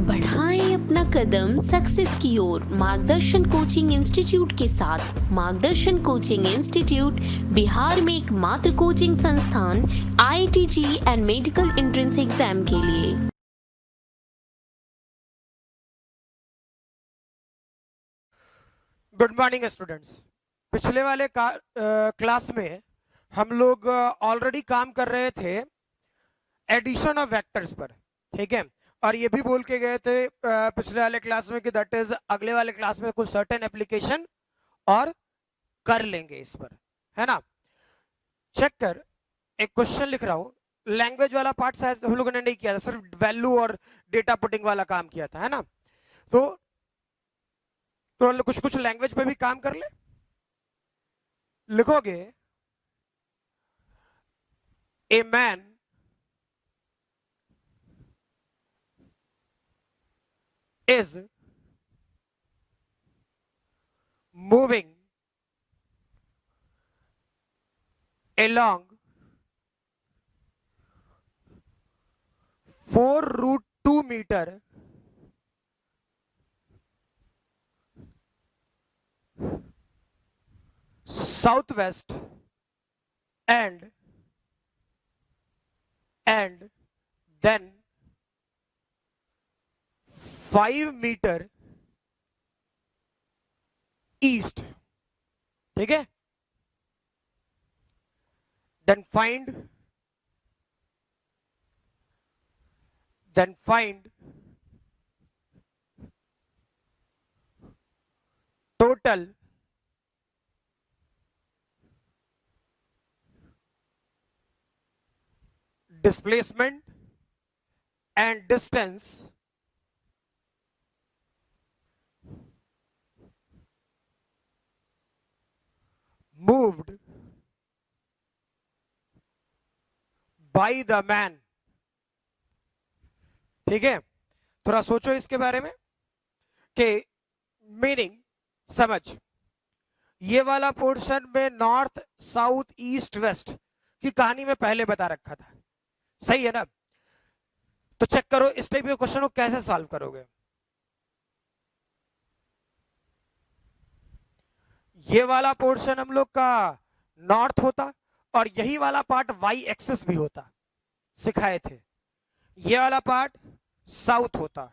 बढ़ाएं अपना कदम सक्सेस की ओर मार्गदर्शन कोचिंग इंस्टीट्यूट के साथ। मार्गदर्शन कोचिंग इंस्टीट्यूट बिहार में एकमात्र कोचिंग संस्थान IIT JEE and medical entrance exam के लिए। Good morning students. पिछले वाले क्लास में हम लोग ऑलरेडी काम कर रहे थे एडिशन ऑफ वेक्टर्स पर, ठीक है। और ये भी बोल के गए थे पिछले वाले क्लास में कि दैट इज अगले वाले क्लास में कुछ सर्टेन एप्लीकेशन और कर लेंगे इस पर, है ना। चेक कर, एक क्वेश्चन लिख रहा हूं। लैंग्वेज वाला पार्ट शायद हम लोगों ने नहीं किया था, सिर्फ वैल्यू और डेटा पुटिंग वाला काम किया था, है ना। तो कुछ कुछ लैंग्वेज पे भी काम कर ले। लिखोगे a man is moving along 4√2 meter southwest and then 5 meter east, ठीक है। then find total displacement and distance moved by the man, ठीक है। थोड़ा सोचो इसके बारे में कि मीनिंग समझ। ये वाला पोर्शन में नॉर्थ साउथ ईस्ट वेस्ट की कहानी में पहले बता रखा था, सही है ना। तो चेक करो इस टाइप के क्वेश्चन को कैसे सॉल्व करोगे। ये वाला पोर्शन हम लोग का नॉर्थ होता और यही वाला पार्ट वाई एक्सिस भी होता, सिखाए थे। ये वाला पार्ट साउथ होता,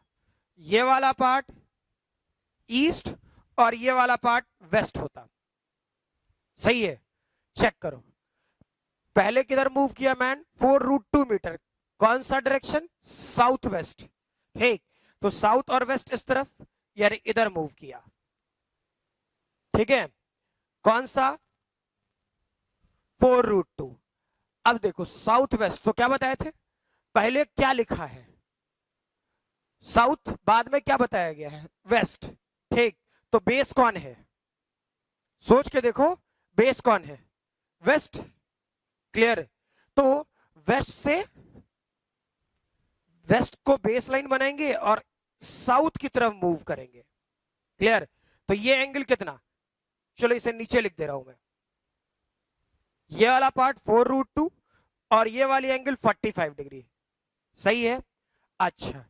ये वाला पार्ट ईस्ट और ये वाला पार्ट वेस्ट होता, सही है। चेक करो पहले किधर मूव किया मैन, 4√2 मीटर, कौन सा डायरेक्शन, साउथ वेस्ट, ठीक। तो साउथ और वेस्ट इस तरफ, यानी इधर मूव किया, ठीक है। कौन सा, 4√2। अब देखो साउथ वेस्ट तो क्या बताए थे, पहले क्या लिखा है साउथ, बाद में क्या बताया गया है वेस्ट, ठीक। तो बेस कौन है, सोच के देखो, बेस कौन है, वेस्ट, क्लियर। तो वेस्ट से वेस्ट को बेस लाइन बनाएंगे और साउथ की तरफ मूव करेंगे, क्लियर। तो ये एंगल कितना, चलो इसे नीचे लिख दे रहा हूं मैं। ये वाला पार्ट 4√2 और ये वाली एंगल 45 डिग्री, सही है। अच्छा,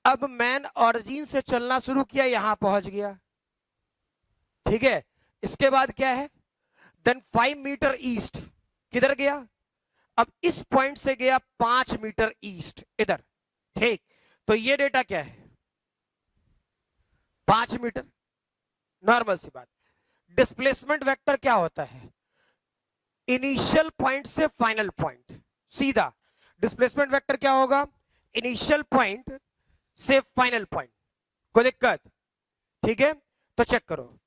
अब मैन ऑरिजिन से चलना शुरू किया, यहां पहुंच गया, ठीक है। इसके बाद क्या है, देन 5 मीटर ईस्ट, किधर गया, अब इस पॉइंट से गया 5 मीटर ईस्ट इधर, ठीक। तो ये डेटा क्या है, 5 मीटर, नॉर्मल सी बात। डिस्प्लेसमेंट वेक्टर क्या होता है, इनिशियल पॉइंट से फाइनल पॉइंट, सीधा। डिस्प्लेसमेंट वेक्टर क्या होगा, इनिशियल पॉइंट से फाइनल पॉइंट, कोई दिक्कत, ठीक है। तो चेक करो,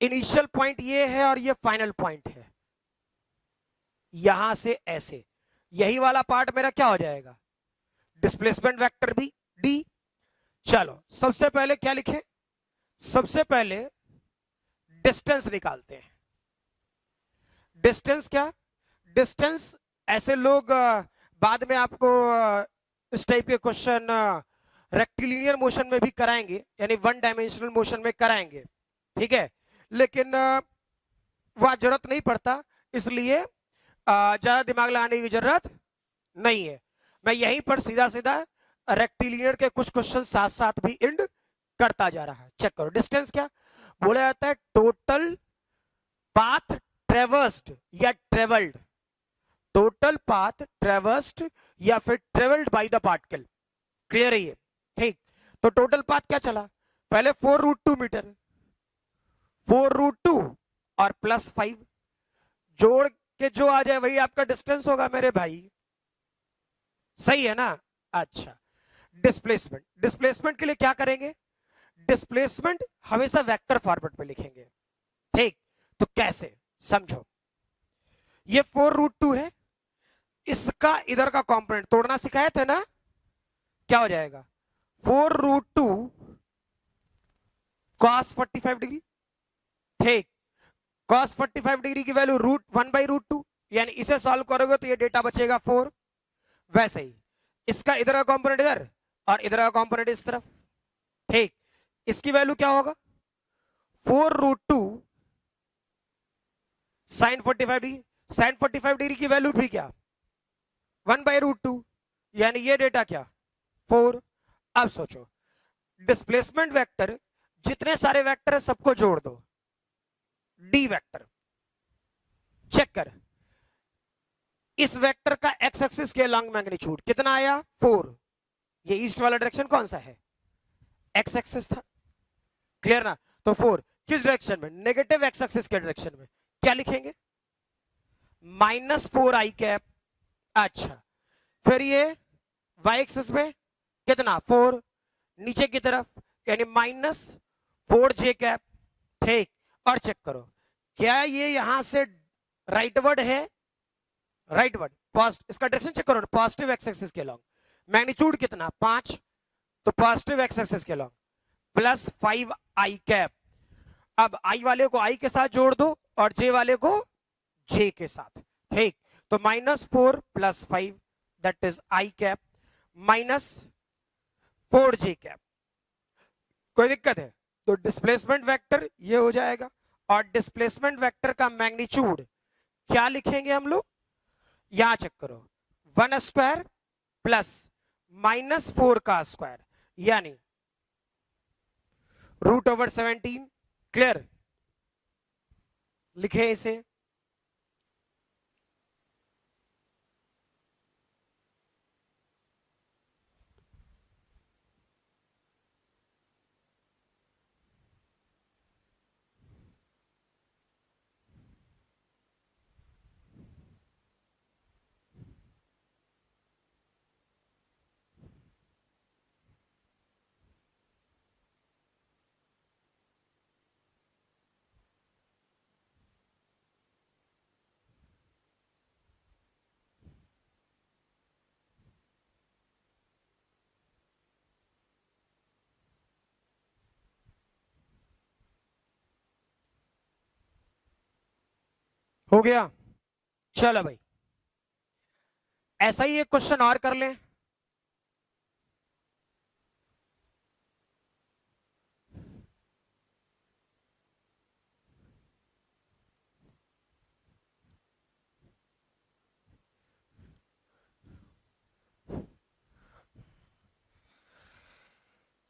इनिशियल पॉइंट ये है और ये फाइनल पॉइंट है, यहां से ऐसे, यही वाला पार्ट मेरा क्या हो जाएगा, डिस्प्लेसमेंट वेक्टर भी डी। चलो सबसे पहले क्या लिखें, सबसे पहले डिस्टेंस निकालते हैं। डिस्टेंस क्या, डिस्टेंस ऐसे लोग बाद में आपको इस टाइप के क्वेश्चन रेक्टिलिनियर मोशन में भी कराएंगे, यानी 1 डायमेंशनल मोशन में कराएंगे, ठीक है। लेकिन वहां जरूरत नहीं पड़ता, इसलिए ज्यादा दिमाग लगाने की जरूरत नहीं है। मैं यहीं पर सीधा सीधा रेक्टिलिनियर के कुछ क्वेश्चन साथ साथ भी इंड करता जा रहा है। चेक करो डिस्टेंस क्या बोला जाता है, टोटल पाथ ट्रेवर्स्ड या ट्रेवल्ड, टोटल पाथ ट्रेवर्स्ड या फिर travelled by the particle. Clear है ये? ठीक, तो टोटल पाथ क्या चला, पहले 4√2 मीटर, 4√2 और +5 जोड़ के जो आ जाए वही आपका डिस्टेंस होगा मेरे भाई, सही है ना? अच्छा, डिस्प्लेसमेंट, डिस्प्लेसमेंट के लिए क्या करेंगे, डिस्प्लेसमेंट हमेशा वेक्टर फॉर्मेट में लिखेंगे। ठीक, तो कैसे समझो, ये 4√2 है, इसका इधर का कंपोनेंट तोड़ना सिखाए थे ना, क्या हो जाएगा 4√2 cos 45 डिग्री। ठीक, cos 45 डिग्री की वैल्यू √1/√2, यानी इसे सॉल्व करोगे तो ये डेटा बचेगा 4। वैसे ही इसका इधर का कंपोनेंट इधर और इधर का कंपोनेंट इस तरफ। ठीक, इसकी वैल्यू क्या होगा 4√2 sin 45 डिग्री, sin 45 डिग्री की वैल्यू भी क्या 1/√2, यानी ये डेटा क्या 4। अब सोचो डिस्प्लेसमेंट वेक्टर, जितने सारे वेक्टर है सबको जोड़ दो, डी वेक्टर। चेक कर, इस वेक्टर का एक्स एक्सिस के लॉन्ग मैग्नीट्यूड कितना आया 4, ये ईस्ट वाला डायरेक्शन कौन सा है, एक्स एक्सिस था। क्लियर ना? तो 4 किस डायरेक्शन में, नेगेटिव एक्स एक्सिस के डायरेक्शन में, क्या लिखेंगे -4i कैप। अच्छा, फिर ये वाई एक्सिस में कितना 4, नीचे की तरफ यानी -4j कैप। ठीक, और चेक करो क्या ये यहां से राइटवर्ड है, राइटवर्ड पॉजिटिव, इसका डायरेक्शन चेक करो, पॉजिटिव एक्स एक्सिस के लॉन्ग, मैग्नीट्यूड कितना 5, तो पॉजिटिव एक्स एक्सिस के लॉन्ग +5i कैप। अब i वाले को i के साथ जोड़ दो और j वाले को j के साथ। ठीक, तो -4 + 5 that is i cap -4j cap. कोई दिक्कत है? तो डिस्प्लेसमेंट वेक्टर ये हो जाएगा, और डिस्प्लेसमेंट वेक्टर का मैग्नीट्यूड क्या लिखेंगे हम लोग, यहां चेक करो 1² प्लस -4 का स्क्वायर, यानी √17। क्लियर? लिखे इसे, हो गया? चलो भाई, ऐसा ही एक क्वेश्चन और कर लें।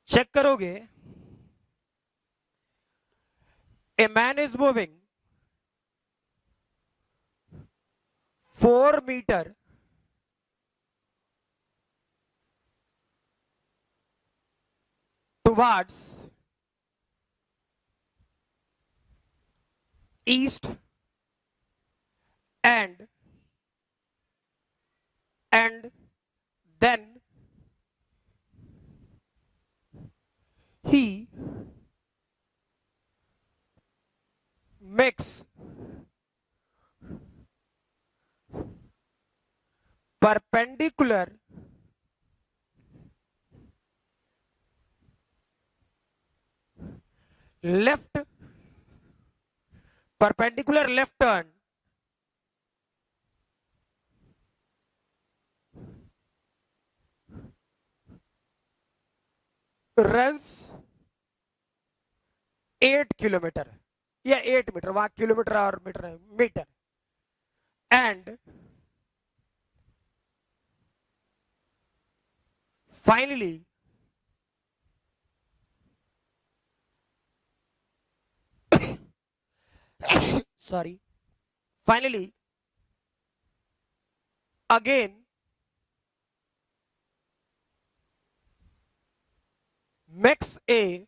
चेक करोगे, a man is moving 4 metre towards east and then he makes perpendicular left turn runs 8 kilometre या 8 मीटर, वहां किलोमीटर और मीटर है, metre, and finally sorry, finally again makes a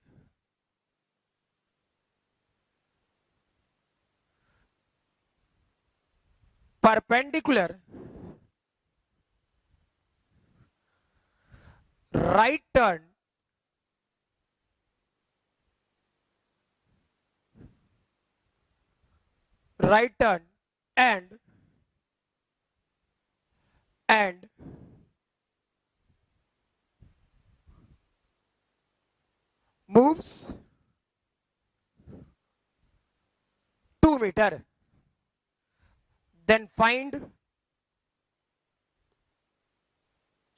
perpendicular right turn and moves 2 meter. Then find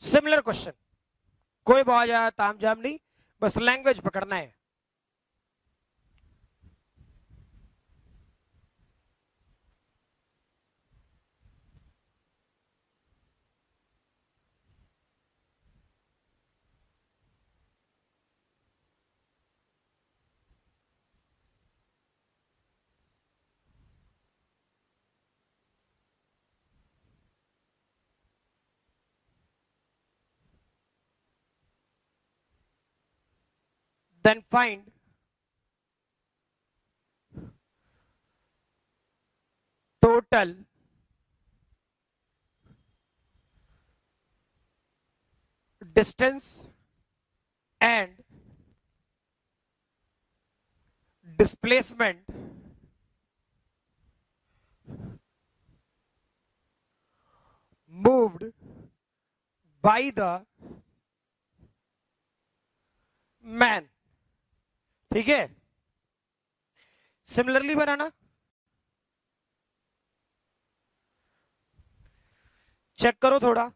similar question. कोई बहुत ज्यादा तामझाम नहीं, बस लैंग्वेज पकड़ना है. Then find total distance and displacement moved by the man. ठीक है, सिमिलरली बनाना. चेक करो थोड़ा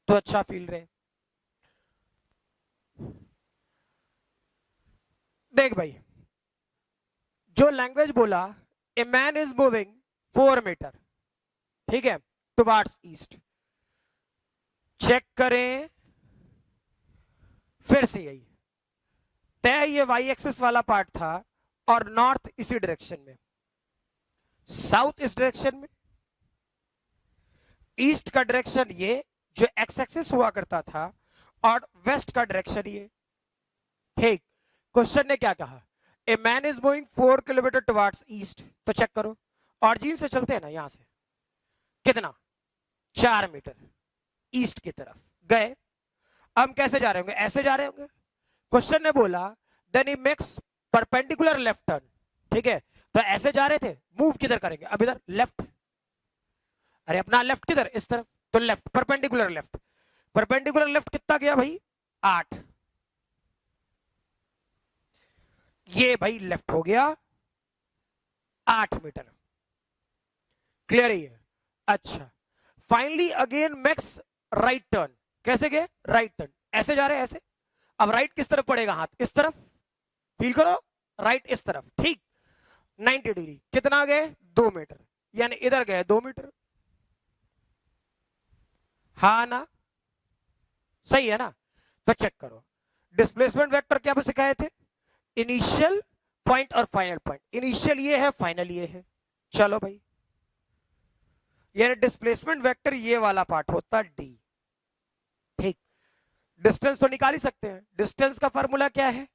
तो अच्छा फील रहे. देख भाई, जो लैंग्वेज बोला, a man is moving 4 metre, ठीक है, टुवार्ड्स ईस्ट. चेक करें फिर से, यही तय ये वाई एक्सिस वाला पार्ट था और नॉर्थ इसी डायरेक्शन में, साउथ इस डायरेक्शन में, ईस्ट का डायरेक्शन ये जो एक्स एक्सिस हुआ करता था और वेस्ट का डायरेक्शन ये. ठीक, क्वेश्चन ने क्या कहा, ए man is moving 4 kilometre towards east. तो चेक करो, ऑरिजिन से चलते हैं ना, यहां से कितना 4 मीटर ईस्ट की तरफ गए. हम कैसे जा रहे होंगे, ऐसे जा रहे होंगे. क्वेश्चन ने बोला then he makes perpendicular left turn. ठीक है, तो ऐसे जा रहे थे, मूव किधर करेंगे, अब इधर लेफ्ट. अरे अपना लेफ्ट किधर, इस तरफ, तो left, perpendicular left. Perpendicular left कितना गया भाई, 8. ये भाई लेफ्ट हो गया 8 मीटर. क्लियर है. अच्छा, finally again makes right turn. कैसे गए, राइट टर्न, ऐसे जा रहे हैं, ऐसे. अब राइट किस तरफ पड़ेगा, हाथ इस तरफ, फील करो, राइट इस तरफ. ठीक, 90 डिग्री. कितना गए, 2 मीटर, यानी इधर गए 2 मीटर. हाँ ना, सही है ना. तो चेक करो, डिस्प्लेसमेंट वेक्टर क्या सिखाए थे, इनिशियल पॉइंट और फाइनल पॉइंट. इनिशियल ये है, फाइनल ये है. चलो भाई, यानी डिस्प्लेसमेंट वेक्टर ये वाला पार्ट होता डी. ठीक, डिस्टेंस तो निकाल ही सकते हैं. डिस्टेंस का फार्मूला क्या है,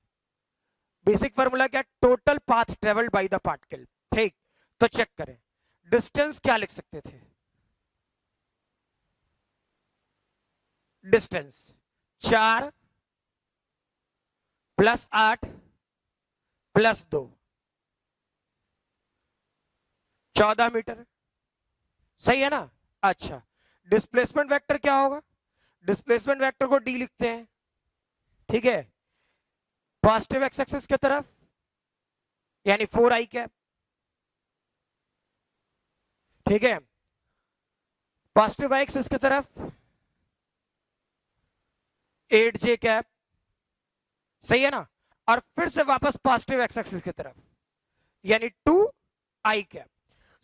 बेसिक फार्मूला क्या, total path travelled by the particle. ठीक, तो चेक करें, डिस्टेंस क्या लिख सकते थे, डिस्टेंस 4 + 8 + 2 14 मीटर. सही है ना. अच्छा, डिस्प्लेसमेंट वेक्टर क्या होगा, डिस्प्लेसमेंट वेक्टर को डी लिखते हैं. ठीक है, पॉजिटिव एक्स एक्सिस की तरफ यानी 4i कैप. ठीक है, पॉजिटिव वाई एक्सिस की तरफ 8j कैप. सही है ना. और फिर से वापस पॉजिटिव एक्स एक्सिस की तरफ यानी 2i कैप.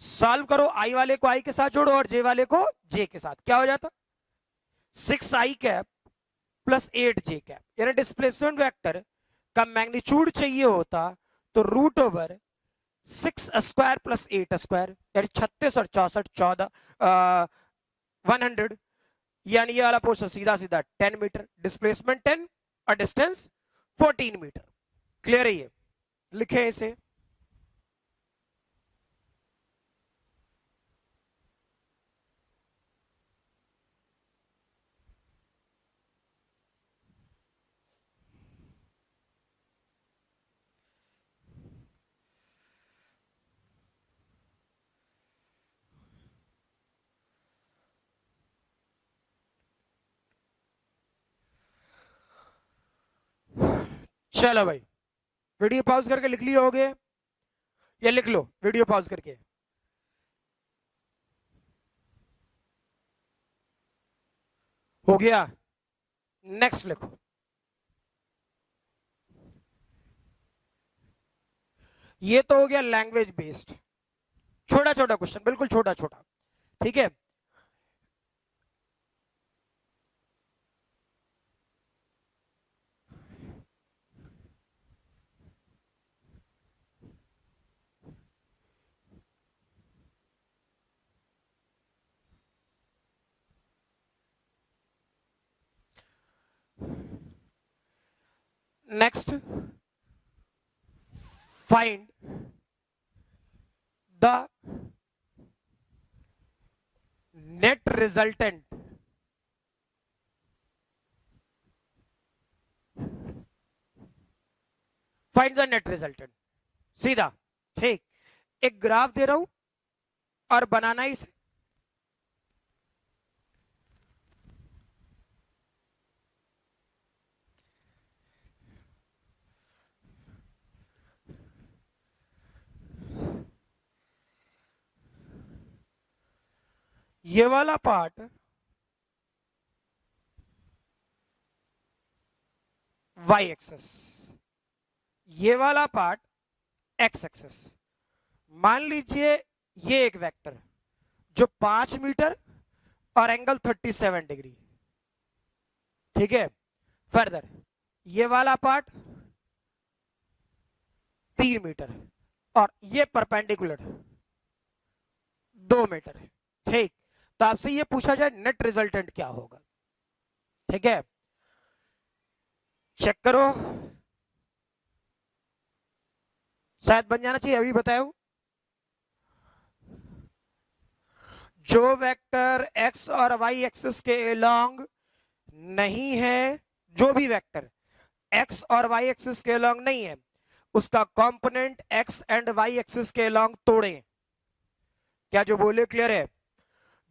सॉल्व करो, i वाले को i के साथ जोड़ो और j वाले को j के साथ. क्या हो जाता, 6i cap plus 8j cap, यानी डिस्प्लेसमेंट वेक्टर का मैग्नीट्यूड चाहिए होता तो root over 6 square plus 8 square, यानी 36 और 64 14 100, यानी ये वाला पोर्शन सीधा सीधा 10 मीटर, डिस्प्लेसमेंट 10 और डिस्टेंस 14 मीटर। क्लियर है? ये लिखे इसे। चलो भाई, वीडियो पॉज करके लिख लिए होगे, या लिख लो वीडियो पॉज करके। हो गया? नेक्स्ट लिखो। ये तो हो गया लैंग्वेज बेस्ड, छोटा छोटा क्वेश्चन, बिल्कुल छोटा छोटा, ठीक है। Next, find the net resultant find the net resultant, सीधा, ठीक। एक ग्राफ दे रहा हूं और बनाना ही इसे। ये वाला पार्ट y एक्सेस, ये वाला पार्ट x एक्सेस। मान लीजिए ये एक वेक्टर जो 5 मीटर और एंगल 37 डिग्री, ठीक है। फर्दर ये वाला पार्ट 3 मीटर और ये परपेंडिकुलर 2 मीटर, ठीक। तो आपसे ये पूछा जाए नेट रिजल्टेंट क्या होगा, ठीक है। चेक करो, शायद बन जाना चाहिए, अभी बताया। जो वेक्टर x और y एक्सिस के अलोंग नहीं है, जो भी वेक्टर x और y एक्सिस के अलोंग नहीं है, उसका component x and y axis के अलोंग तोड़ें। क्या जो बोले क्लियर है?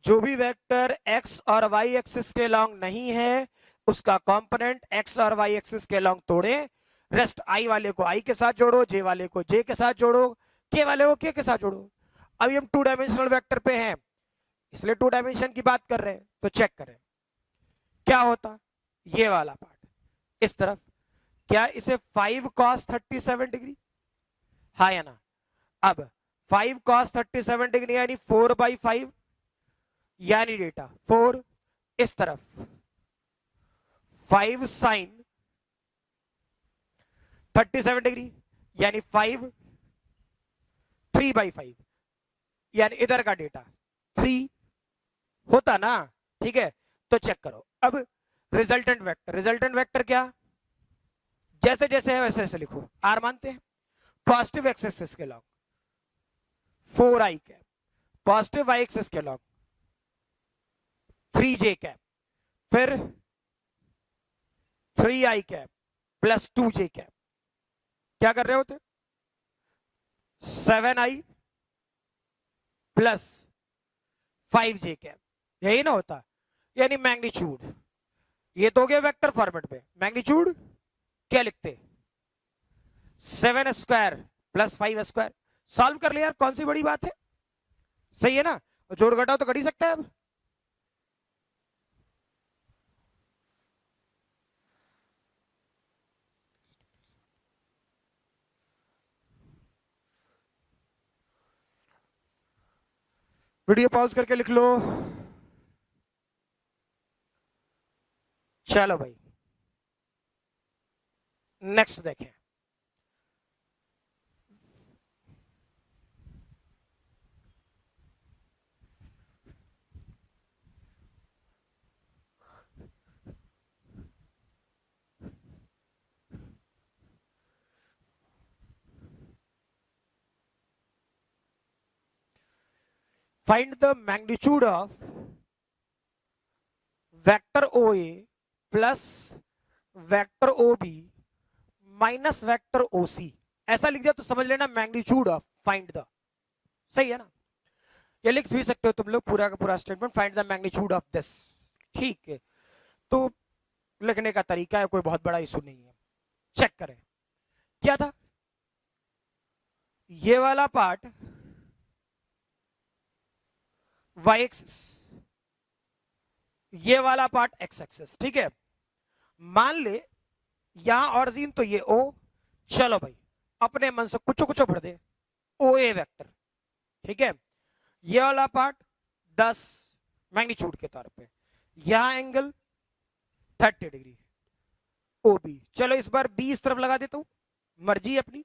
जो भी वेक्टर x और y एक्सिस के अलोंग नहीं है, उसका कंपोनेंट x और y एक्सिस के अलोंग तोड़ें। रेस्ट i वाले को i के साथ जोड़ो, j वाले को j के साथ जोड़ो, k वाले को k के साथ जोड़ो। अभी हम 2 डायमेंशनल वेक्टर पे हैं, इसलिए 2 डायमेंशन की बात कर रहे हैं। तो चेक करें क्या होता। ये वाला पार्ट इस तरफ, क्या इसे 5 cos 37 डिग्री, हाँ या ना? अब 5 cos 37 डिग्री यानी 4/5, यानी डेटा 4, इस तरफ 5 sin 37 डिग्री यानी 5, 3/5, यानी इधर का डेटा 3 होता ना, ठीक है। तो चेक करो अब रिजल्टेंट वेक्टर, रिजल्टेंट वेक्टर क्या, जैसे जैसे है वैसे वैसे लिखो। आर मानते हैं, पॉजिटिव एक्स एक्सिस के long 4i cap, positive Y axis के लॉन्ग 3j कैप, फिर 3i cap plus 2j cap. क्या कर रहे होते? 7i प्लस 5j कैप, यही ना होता। यानी मैग्नीट्यूड, ये तो हो गया वेक्टर फॉर्मेट पे। मैग्नीट्यूड क्या लिखते? 7 स्क्वायर प्लस 5 स्क्वायर। सॉल्व कर लिया यार, कौन सी बड़ी बात है, सही है ना? जोड़ घटाओ तो कर ही सकता है। अब वीडियो पॉज करके लिख लो। चलो भाई, नेक्स्ट देखें, find the magnitude of vector OA plus vector OB minus vector OC। ऐसा लिख दिया तो समझ लेना मैग्नीट्यूड ऑफ, फाइंड द, सही है ना। ये लिख भी सकते हो तुम लोग पूरा का पूरा statement, find the magnitude of this, ठीक है। तो लिखने का तरीका है, कोई बहुत बड़ा इशू नहीं है। चेक करें क्या था, ये वाला पार्ट y एक्सिस, ये वाला पार्ट x एक्सिस, ठीक है। मान ले यहां ऑरिजिन तो ये O, चलो भाई अपने मन से कुछ कुछ भर दे, OA वेक्टर, ठीक है। ये वाला पार्ट 10 मैग्नीट्यूड के तौर पे, यहां एंगल 30 डिग्री OB। चलो इस बार B इस तरफ लगा देता हूं, मर्जी अपनी,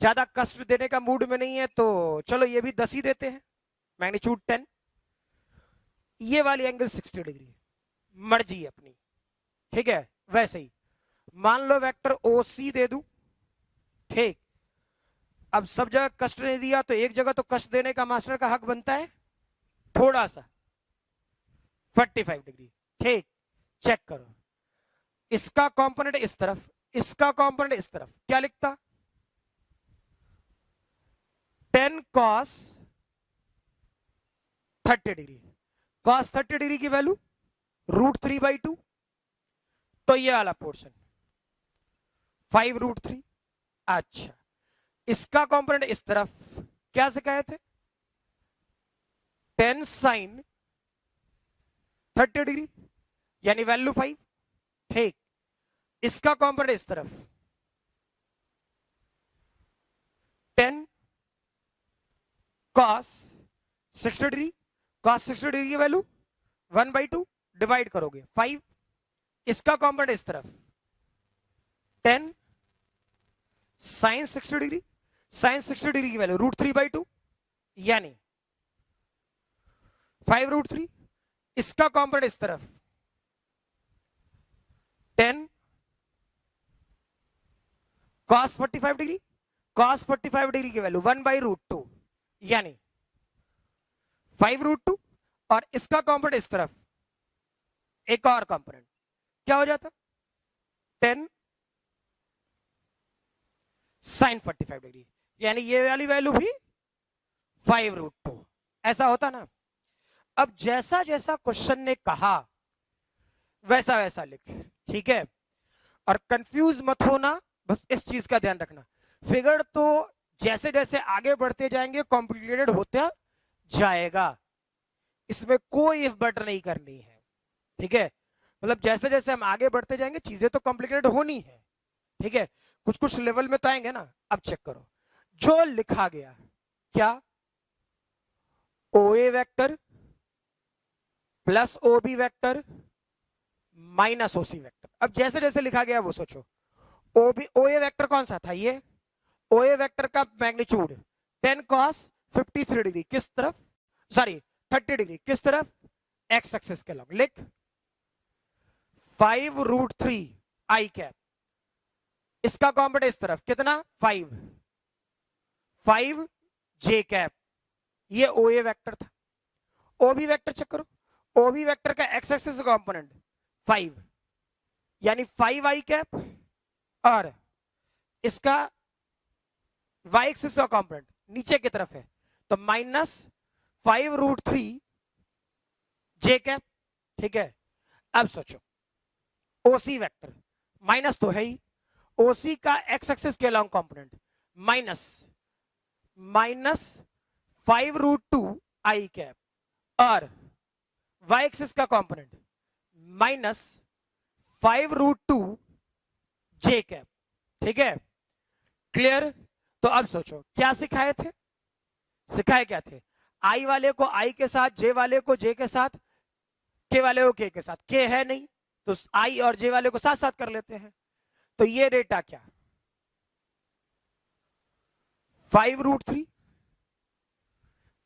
ज्यादा कष्ट देने का मूड में नहीं है तो चलो ये भी 10 ही देते हैं, मैग्नीट्यूड 10। ये वाली एंगल 60 डिग्री, मर्जी अपनी, ठीक है। वैसे ही मान लो वेक्टर OC दे दूं, ठीक। अब सब जगह कष्ट नहीं दिया तो एक जगह तो कष्ट देने का मास्टर का हक बनता है, थोड़ा सा 45 डिग्री, ठीक। चेक करो, इसका कंपोनेंट इस तरफ, इसका कंपोनेंट इस तरफ, क्या लिखता, 10 cos 30 डिग्री, cos 30 डिग्री की वैल्यू √3/2, तो ये वाला पोर्शन 5√3। अच्छा, इसका कंपोनेंट इस तरफ, क्या सिखाए थे, 10 sin 30 डिग्री यानी वैल्यू 5, ठीक। इसका कंपोनेंट इस तरफ 10 cos 60 डिग्री, cos 60 डिग्री की वैल्यू 1/2, डिवाइड करोगे 5। इसका कंपोनेंट इस तरफ 10 sin 60 डिग्री, sin 60 डिग्री की वैल्यू √3/2 यानी 5√3। इसका कंपोनेंट इस तरफ 10 cos 45 डिग्री, cos 45 डिग्री की वैल्यू 1/√2 यानी 5√2, और इसका कंपोनेंट इस तरफ एक और कंपोनेंट, क्या हो जाता, 10 sin 45 डिग्री यानी ये वाली वैल्यू भी 5√2, ऐसा होता ना। अब जैसा जैसा क्वेश्चन ने कहा वैसा वैसा लिख, ठीक है। और कंफ्यूज मत होना, बस इस चीज का ध्यान रखना, फिगर तो जैसे जैसे आगे बढ़ते जाएंगे कॉम्प्लिकेटेड होता जाएगा, इसमें कोई इफ बट नहीं करनी है, ठीक है। मतलब जैसे जैसे हम आगे बढ़ते जाएंगे चीजें तो कॉम्प्लिकेटेड होनी है, ठीक है। कुछ कुछ लेवल में तो आएंगे ना। अब चेक करो जो लिखा गया, क्या, OA vector plus OB vector minus OC vector. अब जैसे जैसे लिखा गया वो सोचो, OA वेक्टर कौन सा था, ये OA वेक्टर का मैग्नीट्यूड 10 cos 53 डिग्री किस तरफ, सॉरी 30 डिग्री किस तरफ, x एक्सिस के लॉन्ग, लिख 5√3 i कैप। इसका कॉम्पोनेंट इस तरफ कितना, 5 j कैप, ये OA वेक्टर था। OB वेक्टर चेक करो, OB वेक्टर का x एक्सिस कॉम्पोनेंट 5 यानी 5i कैप, और इसका y एक्सिस का कंपोनेंट नीचे की तरफ है तो -5√3 j कैप, ठीक है। अब सोचो OC वेक्टर माइनस तो है ही, OC का x एक्सिस के लॉन्ग कंपोनेंट -5√2 i कैप, और y एक्सिस का कंपोनेंट -5√2 j कैप, ठीक है। क्लियर। तो अब सोचो क्या सिखाए थे, सिखाए क्या थे, i वाले को i के साथ, j वाले को j के साथ, k वाले को k के साथ, k है नहीं तो i और j वाले को साथ साथ कर लेते हैं। तो ये डेटा क्या, 5√3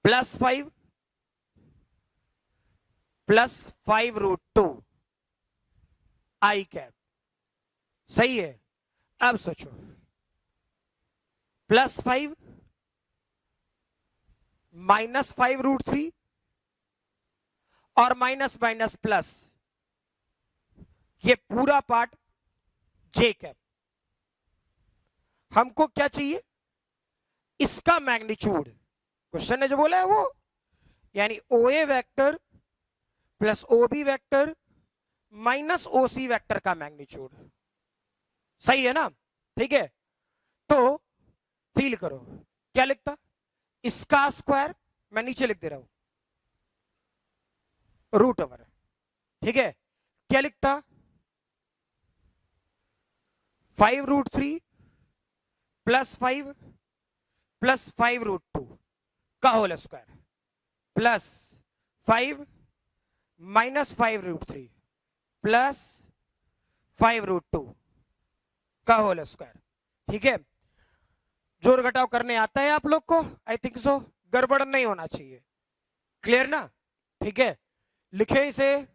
+5 +5√2 आई कैप, सही है। अब सोचो, +5 -5√3 और माइनस माइनस प्लस, ये पूरा पार्ट जे कैप। हमको क्या चाहिए, इसका मैग्नीट्यूड, क्वेश्चन ने जो बोला है वो, यानी OA vector plus OB vector minus OC vector का मैग्नीट्यूड, सही है ना। ठीक है, तो फील करो क्या लिखता, इसका स्क्वायर, मैं नीचे लिख दे रहा हूं, √ओवर, ठीक है। क्या लिखता, 5√3 +5 +5√2 का होल स्क्वायर +5 -5√3 +5√2 का होल स्क्वायर, ठीक है। जोड़ घटाव करने आता है आप लोग को, आई थिंक सो, गड़बड़ नहीं होना चाहिए, क्लियर ना। ठीक है, लिखे इसे,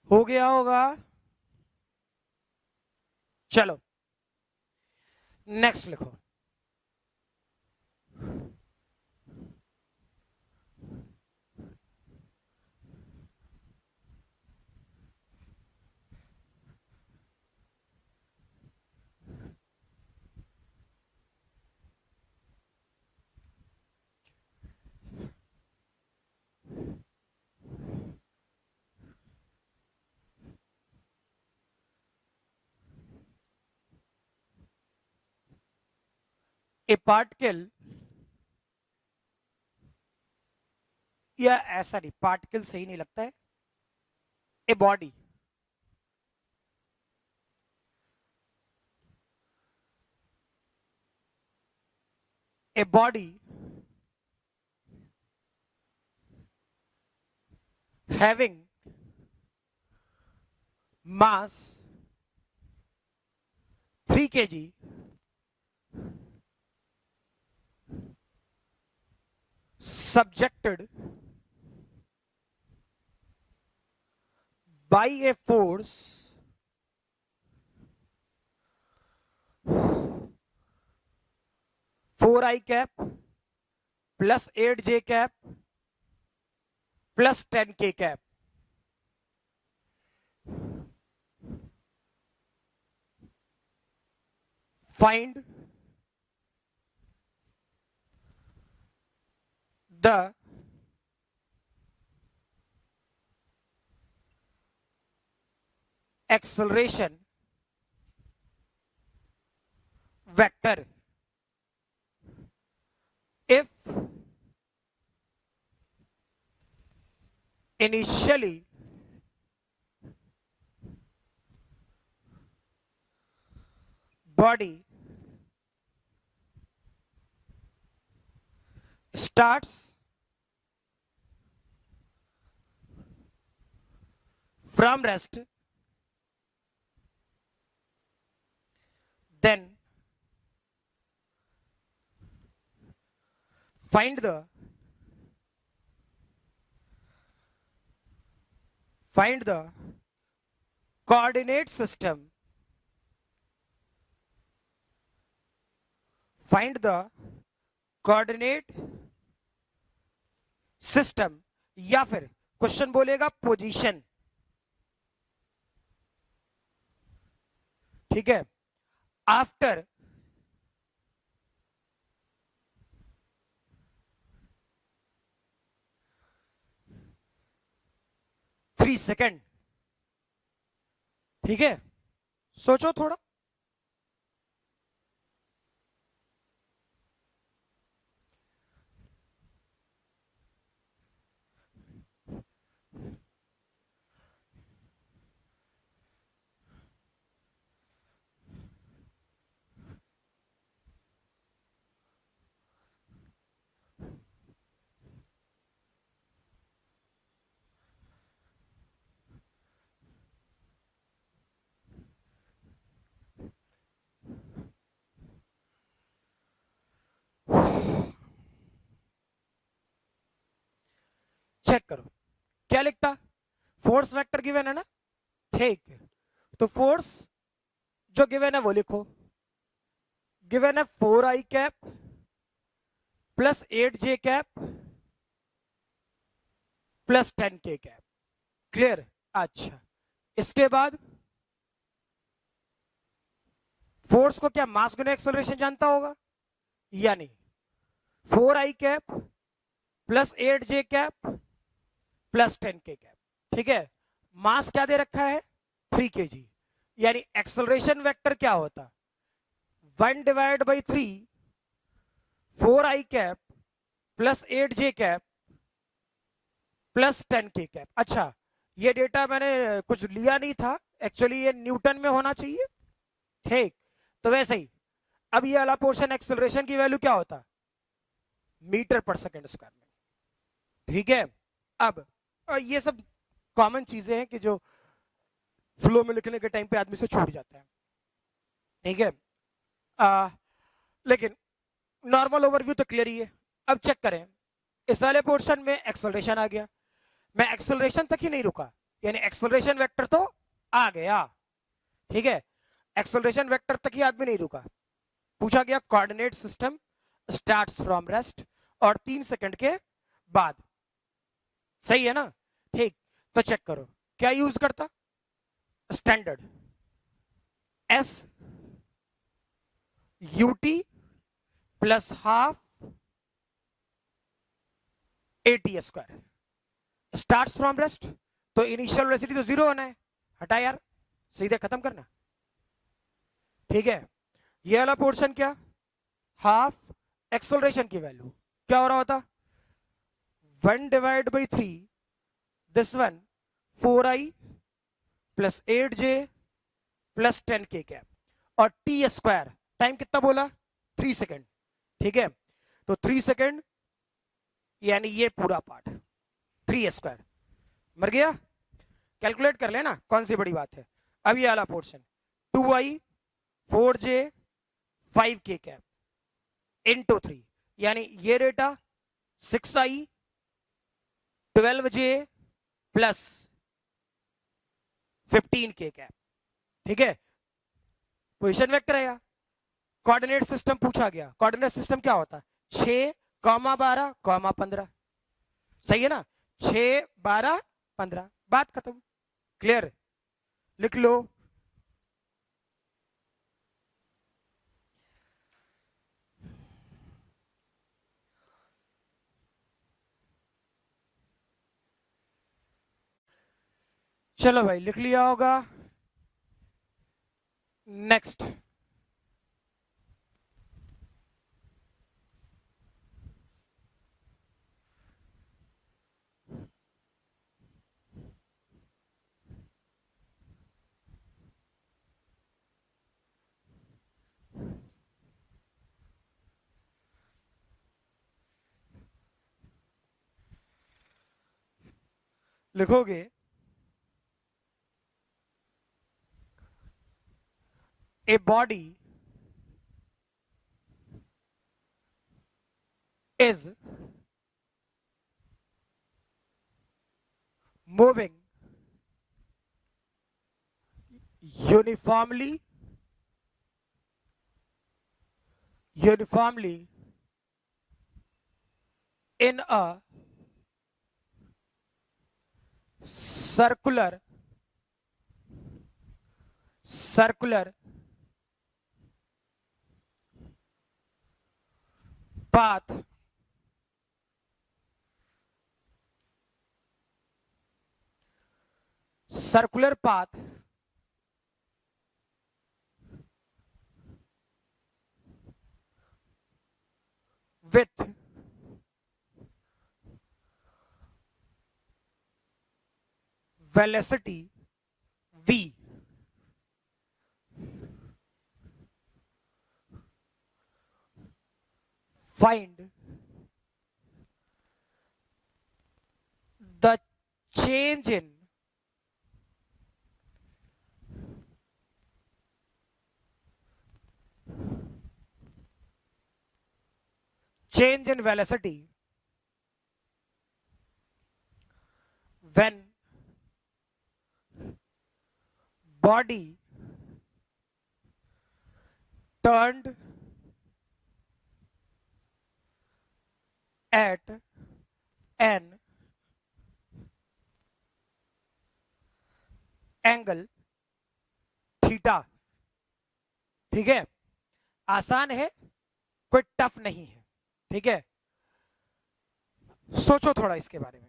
हो गया होगा। चलो नेक्स्ट लिखो, ए पार्टिकल, या ऐसा नहीं, पार्टिकल सही नहीं लगता है, a body, a body having mass 3 kg subjected by a force 4i cap plus 8j cap plus 10k cap, find the acceleration vector if initially body starts from rest, then find the coordinate system, find the coordinate system या फिर question बोलेगा position, ठीक है, after three second, ठीक है, सोचो थोड़ा। Check करो क्या लिखता, फोर्स वेक्टर गिवन है ना, ठीक, तो फोर्स जो गिवन है वो लिखो, गिवन है 4i cap plus 8j cap plus 10k cap, clear. अच्छा, इसके बाद फोर्स को क्या मास गुना एक्सेलरेशन जानता होगा, यानी 4i cap plus 8j cap plus 10k cap, ठीक है। मास क्या दे रखा है 3 kg, यानी एक्सेलरेशन वेक्टर क्या होता 1 divide by 3 4i cap plus 8j cap plus 10k cap. अच्छा, ये डेटा मैंने कुछ लिया नहीं था, एक्चुअली ये न्यूटन में होना चाहिए, ठीक, तो वैसे ही अब ये वाला पोर्शन एक्सेलरेशन की वैल्यू क्या होता मीटर पर सेकेंड स्क्वायर में, ठीक है। अब ये सब कॉमन चीजें हैं कि जो फ्लो में लिखने के टाइम पे आदमी से छूट जाता है, ठीक है। लेकिन नॉर्मल ओवरव्यू तो क्लियर ही है। अब चेक करें, इस वाले पोर्शन में एक्सेलरेशन आ गया, मैं एक्सेलरेशन तक ही नहीं रुका, यानी एक्सेलरेशन वेक्टर तो आ गया, ठीक है, एक्सेलरेशन वेक्टर तक ही आदमी नहीं रुका, पूछा गया coordinate system starts from rest और 3 सेकंड के बाद, सही है ना, ठीक। तो चेक करो क्या यूज करता, standard S UT plus half eighty square, starts from rest, तो इनिशियल वेलोसिटी तो जीरो होना है, हटा यार, सीधे खत्म करना, ठीक है। ये वाला पोर्शन क्या, हाफ एक्सेलरेशन की वैल्यू क्या हो रहा होता 1 divide by 3 this one 4i plus 8j plus 10k cap और टी स्क्वायर, टाइम कितना बोला 3 सेकेंड, ठीक है, तो 3 सेकेंड यानी ये पूरा पार्ट 3 स्क्वायर, मर गया, कैलकुलेट कर लेना कौन सी बड़ी बात है। अब ये वाला portion 2i 4j 5k cap into 3, यानी ये data 6i 12j plus 15k cap, ठीक है। पोजीशन वेक्टर है, कोऑर्डिनेट सिस्टम पूछा गया, कोऑर्डिनेट सिस्टम क्या होता 6, 12, 15, सही है ना, 6, 12, 15, बात खत्म, क्लियर, लिख लो। चलो भाई लिख लिया होगा, नेक्स्ट लिखोगे a body is moving uniformly in a circular path with velocity v. Find the change in velocity when body turned at an angle theta. ठीक है, आसान है, कोई टफ नहीं है। ठीक है, सोचो थोड़ा इसके बारे में।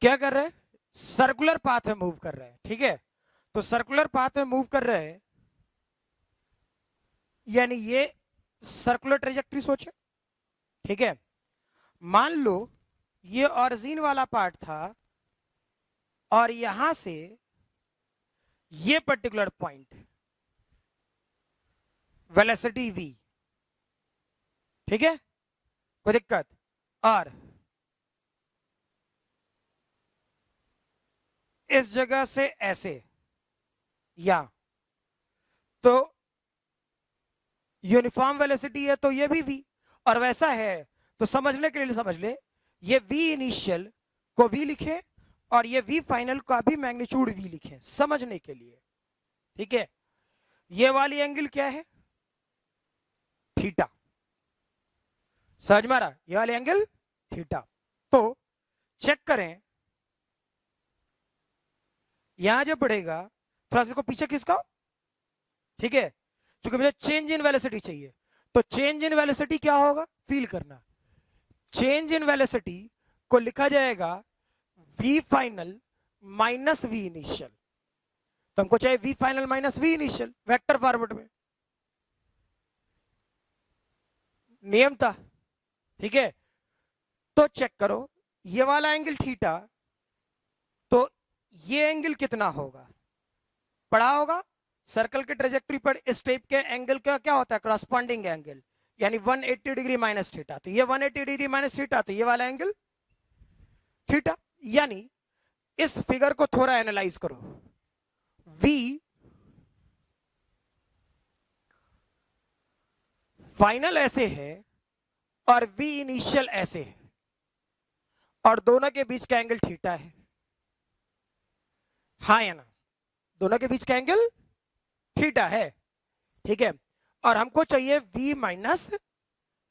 क्या कर रहे हैं? सर्कुलर पाथ में मूव कर रहे हैं। ठीक है, तो सर्कुलर पाथ में मूव कर रहे हैं, यानी ये सर्कुलर ट्रेजेक्टरी सोचे। ठीक है, मान लो ये ऑरिजिन वाला पार्ट था और यहां से ये पर्टिकुलर पॉइंट वेलोसिटी v। ठीक है, कोई दिक्कत? और इस जगह से ऐसे या तो यूनिफॉर्म वेलोसिटी है तो ये भी v, और वैसा है तो समझने के लिए समझ ले, ये v इनिशियल को v लिखे और ये v फाइनल का भी मैग्नीट्यूड v लिखे समझने के लिए। ठीक है, ये वाली एंगल क्या है? थीटा। समझ में आ रहा? ये वाली एंगल थीटा। तो चेक करें, यहां जो पड़ेगा थोड़ा सा इसको पीछे खिसकाओ। ठीक है, क्योंकि मुझे चेंज इन वेलोसिटी चाहिए, तो चेंज इन वेलोसिटी क्या होगा फील करना। चेंज इन वेलोसिटी को लिखा जाएगा v final minus v initial. तो हमको चाहिए v final minus v initial vector forward में, नियम था। ठीक है, तो चेक करो ये वाला एंगल थीटा, तो ये एंगल कितना होगा? पढ़ा होगा सर्कल के ट्रेजेक्टरी पर इस टाइप के एंगल का क्या होता है? करस्पॉन्डिंग एंगल, यानी 180 डिग्री माइनस थीटा। तो ये 180 डिग्री माइनस थीटा, तो ये वाला एंगल थीटा। यानी इस फिगर को थोड़ा एनालाइज करो, v फाइनल ऐसे है और v इनिशियल ऐसे है, और दोनों के बीच का एंगल थीटा है। हाँ या ना? दोनों के बीच का एंगल थीटा है। ठीक है, और हमको चाहिए v माइनस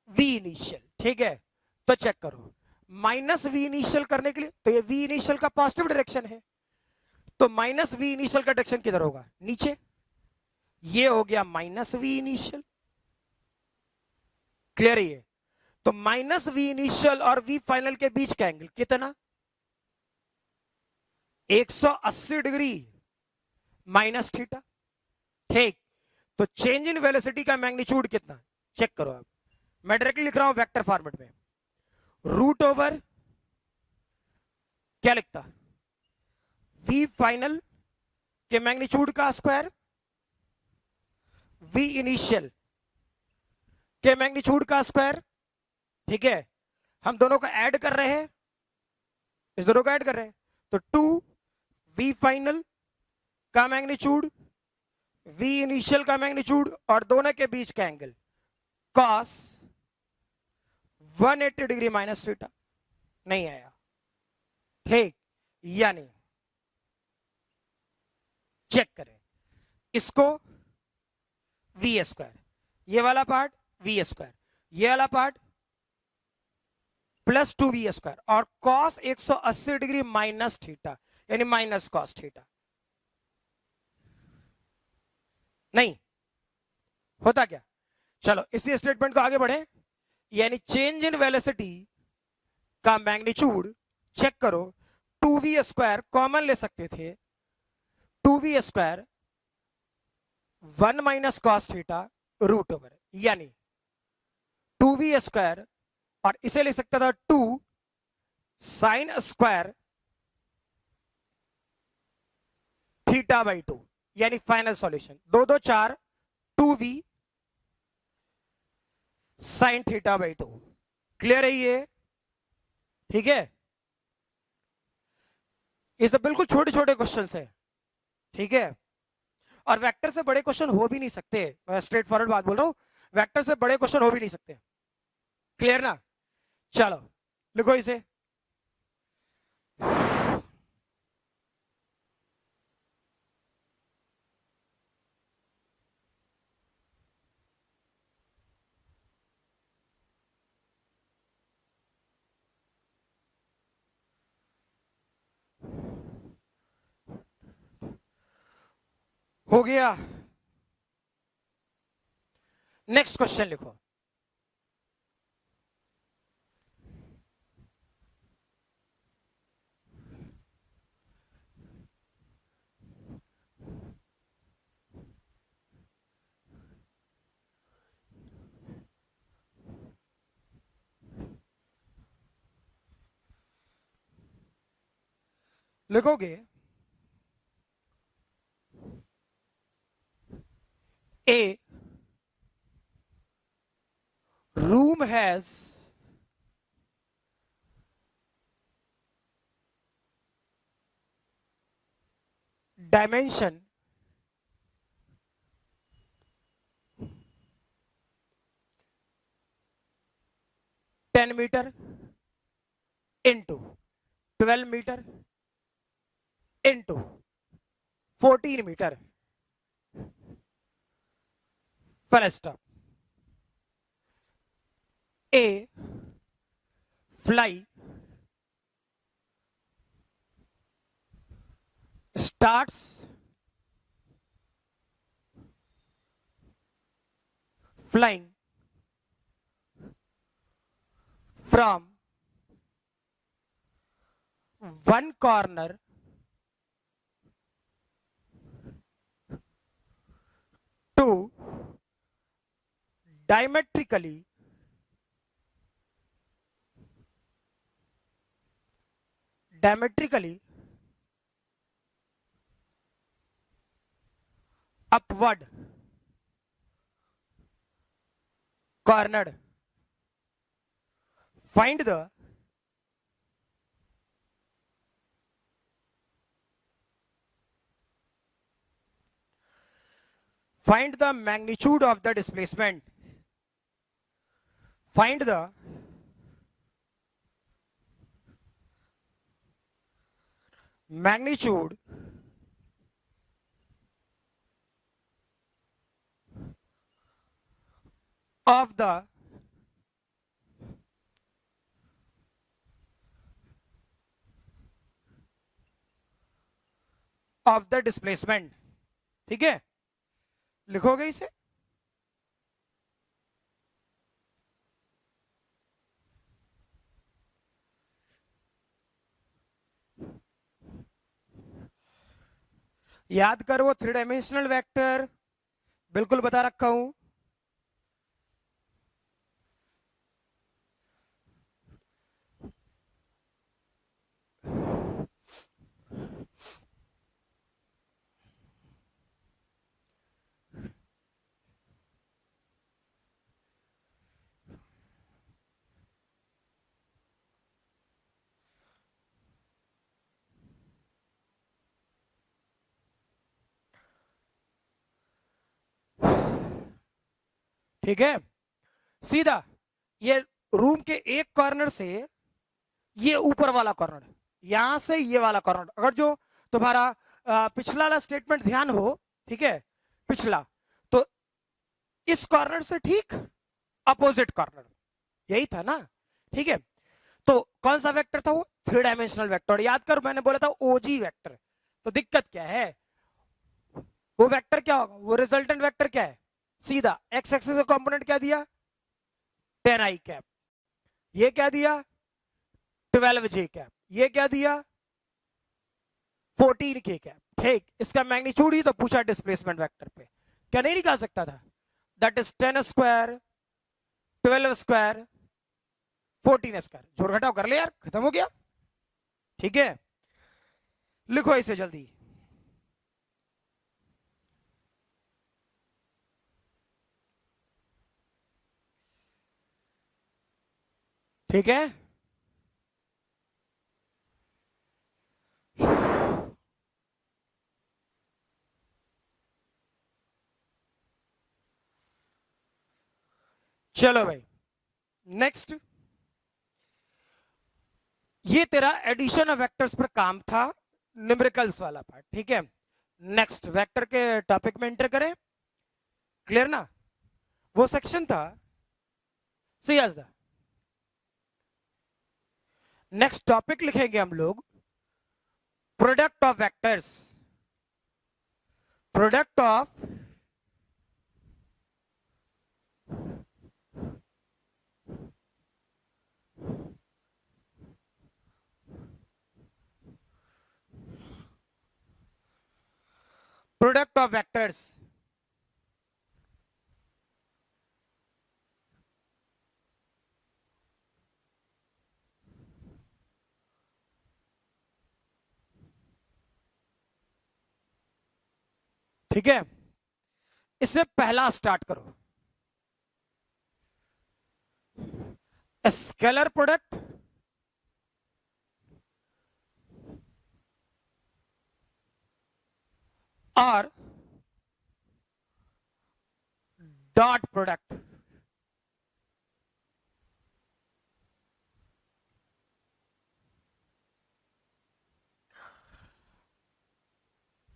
v इनिशियल। ठीक है, तो चेक करो, माइनस v इनिशियल करने के लिए, तो ये v इनिशियल का पॉजिटिव डायरेक्शन है, तो माइनस v इनिशियल का डायरेक्शन किधर होगा? नीचे। ये हो गया माइनस v इनिशियल। क्लियर है? तो माइनस v इनिशियल और v फाइनल के बीच का एंगल कितना? 180 डिग्री माइनस थीटा। ठीक, तो चेंज इन वेलोसिटी का मैग्नीट्यूड कितना? चेक करो। आप मैं डायरेक्टली लिख रहा हूं वेक्टर फॉर्मेट में, रूट ओवर क्या लिखता? v फाइनल के मैग्नीट्यूड का स्क्वायर, v इनिशियल के मैग्नीट्यूड का स्क्वायर, ठीक है, हम दोनों को ऐड कर रहे हैं, इस दोनों को ऐड कर रहे हैं, तो 2 v फाइनल का मैग्नीट्यूड, v इनिशियल का मैग्नीट्यूड और दोनों के बीच का angle cos 180 degree minus theta. नहीं आया, ठीक, यानी चेक करें इसको, वी स्क्वायर, ये वाला पार्ट वी स्क्वायर, ये वाला पार्ट प्लस 2v स्क्वायर और cos 180 डिग्री माइनस थीटा, यानी माइनस cos थीटा। नहीं होता क्या, चलो इसी स्टेटमेंट को आगे बढ़े, यानी चेंज इन वेलोसिटी का मैग्नीट्यूड चेक करो, 2v स्क्वायर कॉमन ले सकते थे, 2v square 1 minus cos theta root over, यानी 2v स्क्वायर, और इसे ले सकता था 2 साइन स्क्वायर थीटा बाई 2, यानी final solution 2 2 4 2v sine theta by 2। Clear है ये, ठीक है, ये सब बिल्कुल छोटे छोटे क्वेश्चंस है, ठीक है, और वेक्टर से बड़े क्वेश्चन हो भी नहीं सकते, मैं स्ट्रेट फॉरवर्ड बात बोल रहा हूं, वेक्टर से बड़े क्वेश्चन हो भी नहीं सकते। क्लियर ना, चलो लिखो इसे, हो गया। नेक्स्ट क्वेश्चन लिखो, लिखोगे A room has dimension 10 meter into 12 meter into 14 meter, first stop, A fly starts flying from one corner to diametrically upward cornered, find the magnitude of the displacement, find the magnitude of the displacement। ठीक है, लिखोगे इसे, याद करो 3 dimensional vector बिल्कुल बता रखा हूं, ठीक है, सीधा ये रूम के एक कॉर्नर से ये ऊपर वाला कॉर्नर, यहां से ये वाला कॉर्नर, अगर जो तुम्हारा पिछला वाला स्टेटमेंट ध्यान हो, ठीक है, पिछला, तो इस कॉर्नर से ठीक अपोजिट कॉर्नर, यही था ना, ठीक है। तो कौन सा वेक्टर था वो? 3 डायमेंशनल वेक्टर। याद कर मैंने बोला था ओजी वेक्टर। तो दिक्कत क्या है, वो वेक्टर क्या होगा, वो रिजल्टेंट वेक्टर क्या है, सीधा एक्स एक्सिस का कंपोनेंट क्या दिया, 10i कैप, ये क्या दिया 12j कैप, ये क्या दिया 14k कैप, ठीक। इसका मैग्नीट्यूड ही तो पूछा डिस्प्लेसमेंट वेक्टर पे, क्या नहीं निकाल सकता था, that is 10 square 12 square 14 square, जोड़ घटाव कर ले यार, खत्म हो गया, ठीक है। लिखो इसे जल्दी, ठीक है। चलो भाई नेक्स्ट, ये तेरा एडिशन ऑफ वेक्टर्स पर काम था, न्यूमेरिकल्स वाला पार्ट, ठीक है। नेक्स्ट वेक्टर के टॉपिक में एंटर करें, क्लियर ना, वो सेक्शन था, see as the next topic लिखेंगे हम लोग product of vectors, product of product of vectors, ठीक है। इससे पहला स्टार्ट करो, स्केलर प्रोडक्ट और डॉट प्रोडक्ट,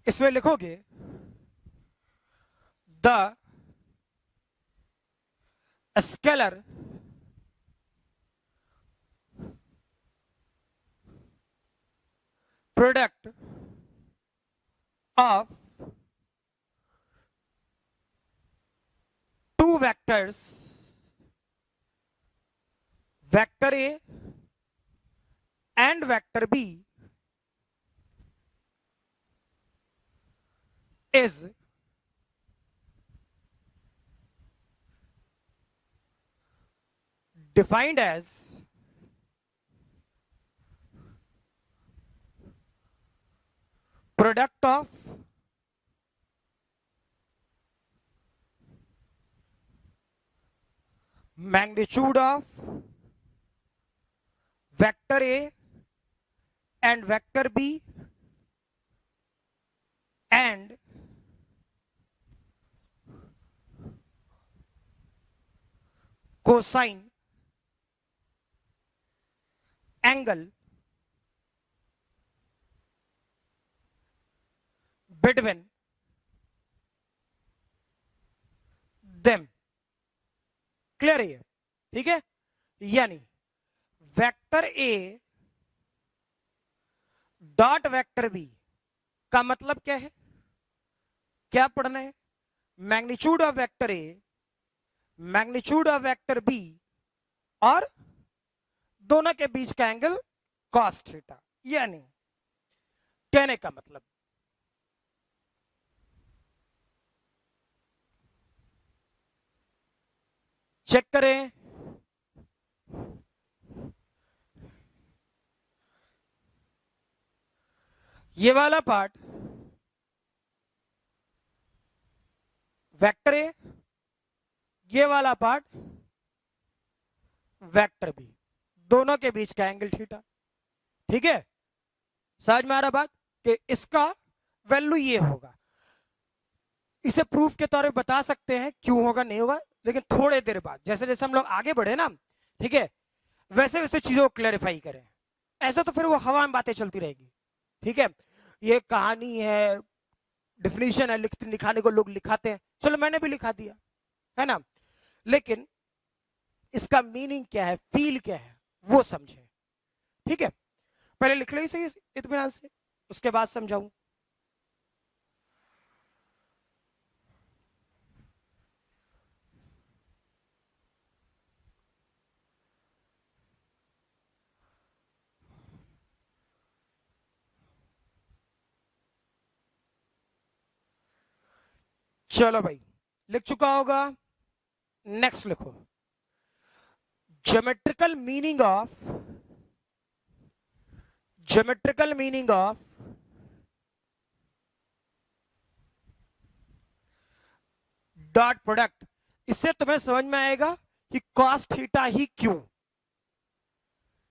इसमें लिखोगे the scalar product of two vectors, vector A and vector B is defined as product of magnitude of vector A and vector B and cosine angle between them, clear है, ठीक है। यानी vector A dot vector B का मतलब क्या है, क्या पढ़ना है, magnitude of vector A, magnitude of vector B और दोनों के बीच का एंगल कॉस थीटा। यानी कहने का मतलब चेक करें, ये वाला पार्ट वेक्टर ए, ये वाला पार्ट वेक्टर बी, दोनों के बीच का एंगल थीटा, ठीक है। समझ में आ रहा बात कि इसका वैल्यू ये होगा, इसे प्रूफ के तौर पे बता सकते हैं, क्यों होगा नहीं होगा लेकिन थोड़े देर बाद जैसे जैसे हम लोग आगे बढ़े ना, ठीक है, वैसे वैसे चीजों को क्लैरिफाई करें। ऐसा तो फिर वो हवा में बातें चलती रहेगी, ठीक है। ये कहानी है, डिफिनीशन है, लिखाने को लोग लिखाते हैं, चलो मैंने भी लिखा दिया, है ना, लेकिन इसका मीनिंग क्या है, फील क्या है, वो समझे, ठीक है। पहले लिख लो सही इत्मीनान से, उसके बाद समझाऊं। चलो भाई, लिख चुका होगा, नेक्स्ट लिखो। Geometrical meaning of dot product. इससे तुम्हें समझ में आएगा कि कॉस थीटा ही क्यों,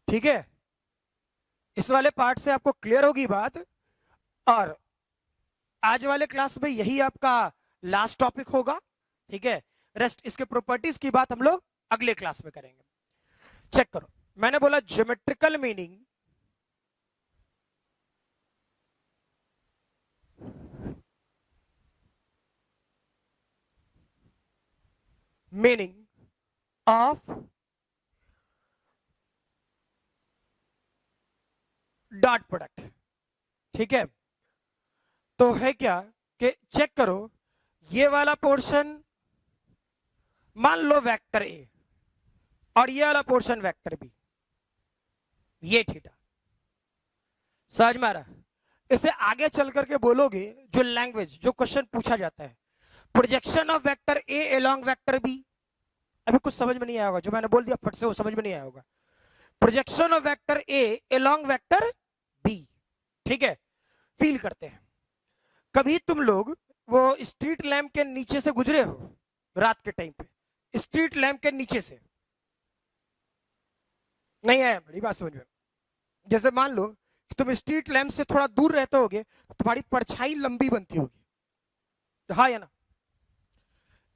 ठीक है। इस वाले पार्ट से आपको क्लियर होगी बात, और आज वाले क्लास में यही आपका लास्ट टॉपिक होगा, ठीक है। रेस्ट इसके प्रॉपर्टीज की बात हम लोग अगले क्लास में करेंगे। चेक करो, मैंने बोला geometrical meaning of dot product, ठीक है। तो है क्या कि चेक करो, ये वाला पोर्शन मान लो वेक्टर ए, और ये वाला पोर्शन वेक्टर बी, ये थीटा, समझ में आ रहा। इसे आगे चल करके बोलोगे, जो लैंग्वेज, जो क्वेश्चन पूछा जाता है, projection of vector A along vector B, अभी कुछ समझ में नहीं आया होगा, जो मैंने बोल दिया फट से वो समझ में नहीं आया होगा। Projection of vector A along vector B, ठीक है। फील करते हैं, कभी तुम लोग वो स्ट्रीट लैंप के नीचे से गुजरे हो रात के टाइम पे, स्ट्रीट लैंप के नीचे से, नहीं आया, बड़ी बात समझ में। जैसे मान लो कि तुम स्ट्रीट लैंप से थोड़ा दूर रहते होगे तो तुम्हारी परछाई लंबी बनती होगी, हाँ या ना।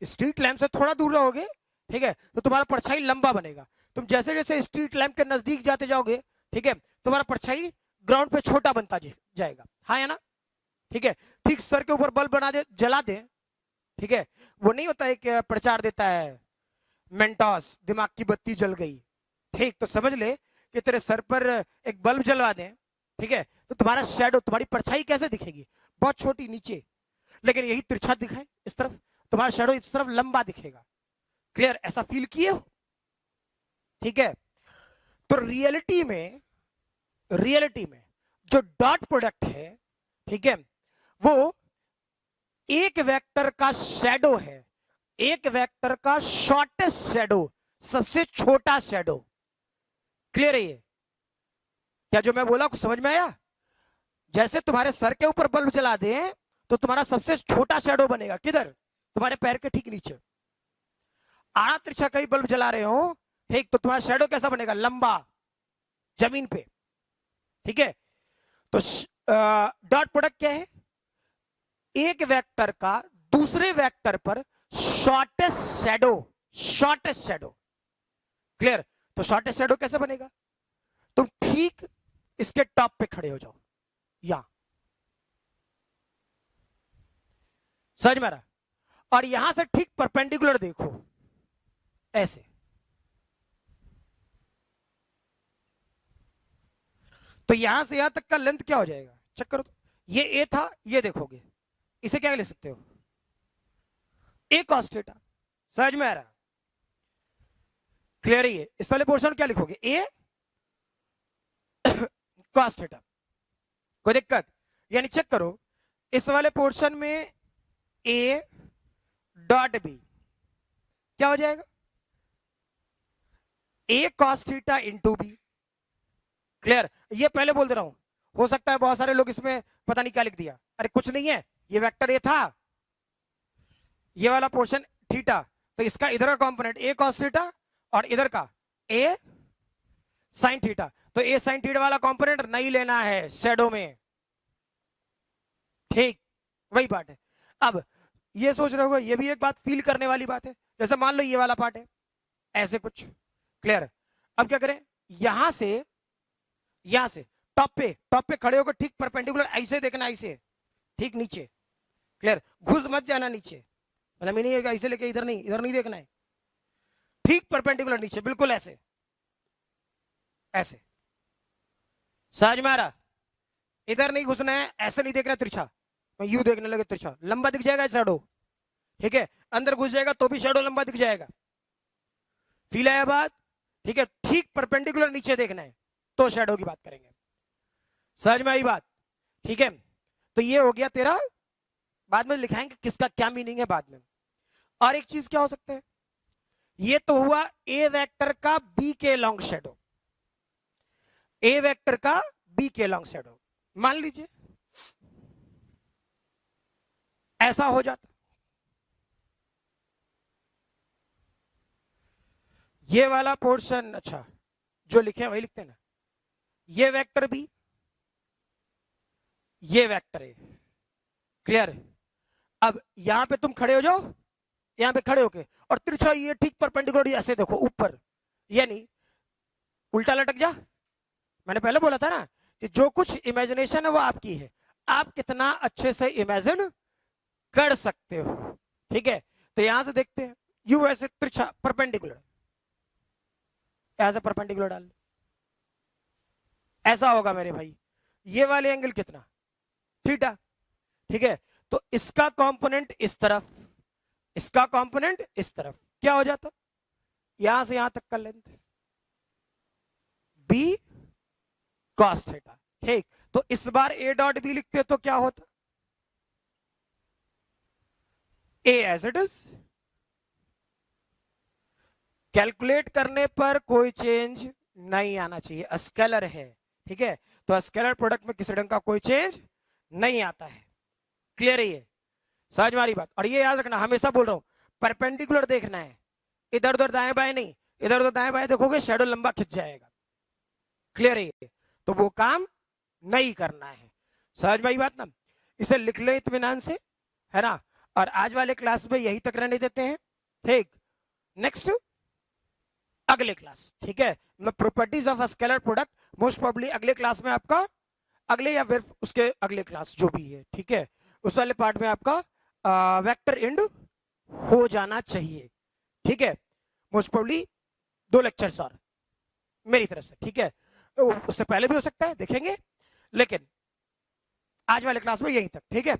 स्ट्रीट लैंप से थोड़ा दूर रहोगे, ठीक है, तो तुम्हारा परछाई लंबा बनेगा। तुम जैसे जैसे स्ट्रीट लैंप के नजदीक जाते जाओगे, ठीक है, तुम्हारा परछाई ग्राउंड पे छोटा बनता जाएगा, हाँ या ना, ठीक है। ठीक सर के ऊपर बल्ब बना दे, जला दे, ठीक है, वो नहीं होता है कि प्रचार देता है मेंटोस, दिमाग की बत्ती जल गई, ठीक, तो समझ ले कि तेरे सर पर एक बल्ब जलवा दें, ठीक है, तो तुम्हारा शैडो, तुम्हारी परछाई कैसे दिखेगी, बहुत छोटी नीचे, लेकिन यही तिरछा दिखाए इस तरफ, तुम्हारा शैडो इस तरफ लंबा दिखेगा। क्लियर, ऐसा फील किए हो, ठीक है। तो रियलिटी में जो डॉट प्रोडक्ट है, ठीक है, वो एक वेक्टर का शैडो है, एक वेक्टर का शॉर्टेस्ट शैडो, सबसे छोटा शैडो। क्लियर है ये, क्या जो मैं बोला कुछ समझ में आया। जैसे तुम्हारे सर के ऊपर बल्ब जला दें तो तुम्हारा सबसे छोटा शैडो बनेगा, किधर, तुम्हारे पैर के ठीक नीचे। आड़ा तिरछा कहीं बल्ब जला रहे हो, ठीक, तो तुम्हारा शैडो कैसा बनेगा, लंबा, जमीन पे, ठीक है। तो डॉट प्रोडक्ट क्या है, एक वेक्टर का दूसरे वेक्टर पर शॉर्टेस्ट शैडो। क्लियर, तो शॉर्टेस्ट शैडो कैसे बनेगा, तुम ठीक इसके टॉप पे खड़े हो जाओ, यहां, समझ में आ रहा, और यहां से ठीक परपेंडिकुलर देखो, ऐसे, तो यहां से यहां तक का लेंथ क्या हो जाएगा, चेक करो तो, ये ए था, ये देखोगे, इसे क्या ले सकते हो, ए कॉस थीटा, समझ में आ रहा, क्लियर ही है। इस वाले पोर्शन क्या लिखोगे, ए कॉस थीटा, कोई दिक्कत, यानी चेक करो, इस वाले पोर्शन में ए डॉट बी क्या हो जाएगा, A cos theta into B. Clear, ये पहले बोल दे रहा हूं, हो सकता है बहुत सारे लोग इसमें पता नहीं क्या लिख दिया, अरे कुछ नहीं है, ये वेक्टर ए था, ये वाला पोर्शन थीटा, तो इसका इधर का कंपोनेंट ए कॉस थीटा और इधर का ए साइन थीटा, तो ए साइन थीटा वाला कंपोनेंट नहीं लेना है शैडो में, ठीक, वही बात है। अब ये सोच रहे हो, ये भी एक बात फील करने वाली बात है, जैसे मान लो ये वाला पार्ट है, ऐसे कुछ, क्लियर। अब क्या करें, यहां से टॉप पे खड़े होकर ठीक परपेंडिकुलर ऐसे देखना, ऐसे ठीक नीचे, क्लियर। घुस मत जाना नीचे, मतलब ये नहीं है ऐसे लेके इधर नहीं देखना है, ठीक परपेंडिकुलर नीचे, बिल्कुल ऐसे ऐसे। समझ में आ रहा? इधर नहीं घुसना है, ऐसे नहीं देखना तिरछा, मैं यू देखने लगे तिरछा, लंबा दिख जाएगा शैडो, ठीक है। अंदर घुस जाएगा तो भी शैडो लंबा दिख जाएगा, फील आया बात? ठीक है, ठीक परपेंडिकुलर नीचे देखना है तो शैडो की बात करेंगे। समझ में आई बात? ठीक है, तो ये हो गया तेरा, बाद में लिखाएंगे किसका क्या मीनिंग है बाद में। और एक चीज क्या हो सकता है, ये तो हुआ ए वेक्टर का बी के लॉन्ग शैडो, ए वेक्टर का बी के लॉन्ग शैडो। मान लीजिए ऐसा हो जाता, ये वाला पोर्शन, अच्छा जो लिखे वही लिखते हैं ना, ये वेक्टर बी, ये वेक्टर ए, क्लियर है। अब यहां पे तुम खड़े हो जाओ, यहां पे खड़े होके, और तिरछा ये ठीक परपेंडिकुलर ऐसे देखो ऊपर, यानी उल्टा लटक जा। मैंने पहले बोला था ना कि जो कुछ इमेजिनेशन है वो आपकी है, आप कितना अच्छे से इमेजिन कर सकते हो, ठीक है। तो यहां से देखते हैं, यू ऐसे तिरछा परपेंडिकुलर, ऐसे परपेंडिकुलर डाल, ऐसा होगा मेरे भाई। ये वाले एंगल कितना, थीटा, ठीक है। तो इसका कंपोनेंट इस तरफ, इसका कंपोनेंट इस तरफ, क्या हो जाता, यहां से यहां तक का लेंथ बी कॉस थीटा, ठीक। तो इस बार ए डॉट बी लिखते तो क्या होता, ए एज इट इज, कैलकुलेट करने पर कोई चेंज नहीं आना चाहिए, स्केलर है, ठीक है। तो स्केलर प्रोडक्ट में किसी ढंग का कोई चेंज नहीं आता है, क्लियर है ये? समझ में आ रही बात? और ये याद रखना, हमेशा बोल रहा हूं, परपेंडिकुलर देखना है, इधर उधर दाएं बाएं नहीं, इधर उधर दाएं बाएं देखोगे शैडो लंबा खिंच जाएगा, क्लियर है ये? तो वो काम नहीं करना है, समझ में आई बात ना? इसे लिख ले इत्मीनान से, है ना। और आज वाले क्लास में यही तक रहने देते हैं, ठीक। नेक्स्ट अगले क्लास, ठीक है, मैं properties of scalar product most probably अगले क्लास में आपका, अगले या फिर उसके अगले क्लास जो भी है, ठीक है, उस वाले पार्ट में आपका वेक्टर एंड हो जाना चाहिए, ठीक है। मोस्ट प्रोबेबली 2 लेक्चर्स और मेरी तरफ से, ठीक है। तो उससे पहले भी हो सकता है, देखेंगे, लेकिन आज वाले क्लास में यहीं तक, ठीक है।